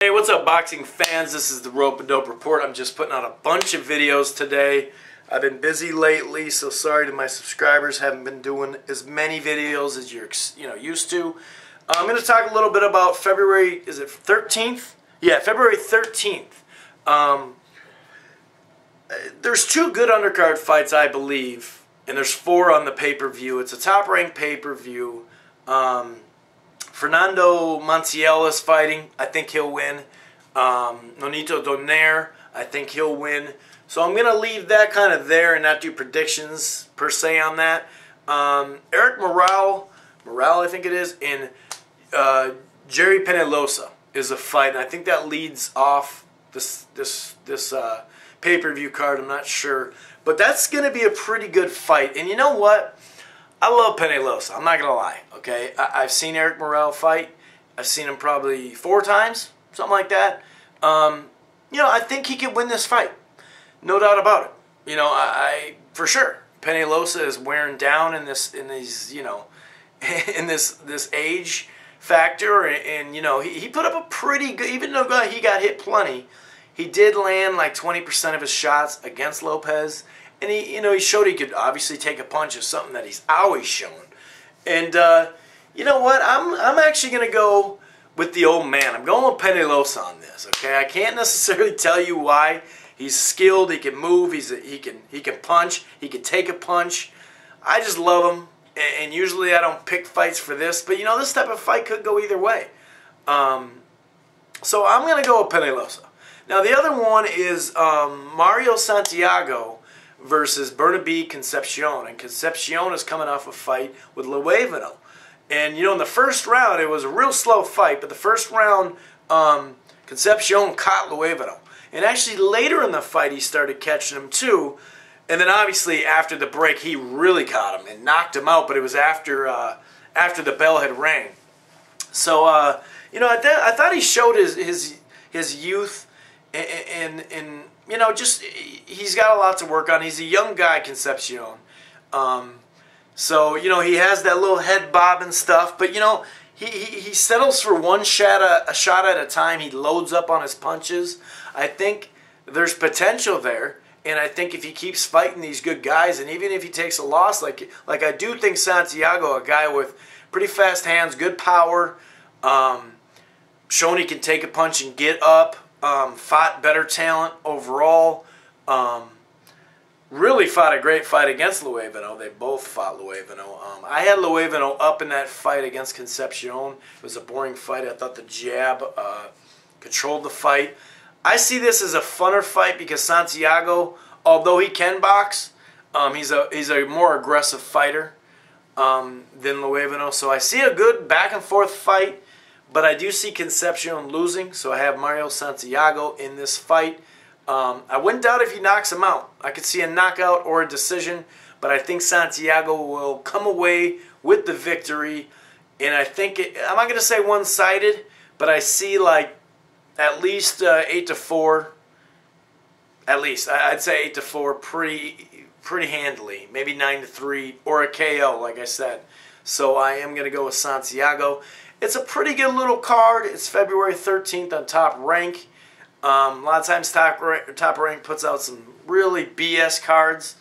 Hey, what's up, boxing fans? This is the Rope and Dope Report. I'm just putting out a bunch of videos today. I've been busy lately, so sorry to my subscribers. Haven't been doing as many videos as you're used to. I'm going to talk a little bit about February. Is it 13th? Yeah, February 13th. There's two good undercard fights, I believe, and there's 4 on the pay-per-view. It's a top-ranked pay-per-view. Fernando Montiel is fighting. I think he'll win. Nonito Donaire, I think he'll win. So I'm going to leave that kind of there and not do predictions per se on that. Eric Morel, I think it is, and Gerry Penalosa is a fight. And I think that leads off this pay-per-view card. I'm not sure. But that's going to be a pretty good fight. And you know what? I love Penalosa. I'm not going to lie, okay? I've seen Eric Morel fight. I've seen him probably 4 times, something like that. I think he could win this fight. No doubt about it. I for sure. Penalosa is wearing down in this age factor, and he put up a pretty good, even though he got hit plenty, he did land like 20% of his shots against Lopez. And he showed he could obviously take a punch, is something that he's always shown. And you know what? I'm actually going to go with the old man. I'm going with Penalosa on this. Okay, I can't necessarily tell you why. He's skilled. He can move. He can punch. He can take a punch. I just love him. And usually I don't pick fights for this, but this type of fight could go either way. So I'm going to go with Penalosa. Now the other one is Mario Santiago versus Bernabe Concepcion. And Concepcion is coming off a fight with Luevano. And, in the first round, it was a real slow fight, but the first round, Concepcion caught Luevano. And actually, later in the fight, he started catching him, too. And then, obviously, after the break, he really caught him and knocked him out, but it was after the bell had rang. So, I thought he showed his youth and he's got a lot to work on. He's a young guy, Concepcion. So, he has that little head bob and stuff. But, he settles for a shot at a time. He loads up on his punches. I think there's potential there. And I think if he keeps fighting these good guys, and even if he takes a loss, like I do think Santiago, a guy with pretty fast hands, good power, shown he can take a punch and get up, fought better talent overall. Really fought a great fight against Luevano. They both fought Luevano. I had Luevano up in that fight against Concepcion. It was a boring fight. I thought the jab controlled the fight. I see this as a funner fight because Santiago, although he can box, he's a more aggressive fighter than Luevano. So I see a good back-and-forth fight, but I do see Concepcion losing. So I have Mario Santiago in this fight. I wouldn't doubt if he knocks him out. I could see a knockout or a decision, but I think Santiago will come away with the victory. And I think I'm not going to say one-sided, but I see like at least 8-4. At least I'd say 8-4 pretty handily. Maybe 9-3 or a KO, like I said. So I am going to go with Santiago. It's a pretty good little card. It's February 13th on Top Rank. A lot of times Top Rank puts out some really BS cards.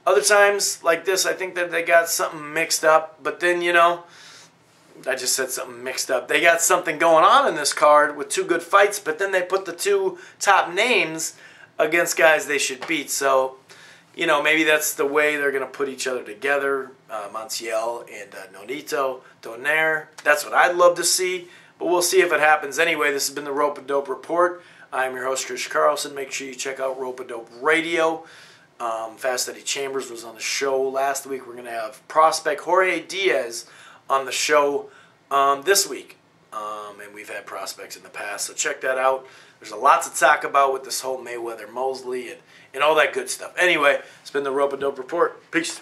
Other times, like this, I think that they got something mixed up. But then, I just said something mixed up. They got something going on in this card with 2 good fights, but then they put the 2 top names against guys they should beat. So, maybe that's the way they're going to put each other together, Montiel and Nonito Donaire. That's what I'd love to see, but we'll see if it happens anyway. This has been the Rope and Dope Report. I'm your host, Chris Carlson. Make sure you check out Rope and Dope Radio. Fast Eddie Chambers was on the show last week. We're going to have prospect Jorge Diaz on the show this week. And we've had prospects in the past, so check that out. There's a lot to talk about with this whole Mayweather-Mosley and all that good stuff. Anyway, it's been the Rope and Dope Report. Peace.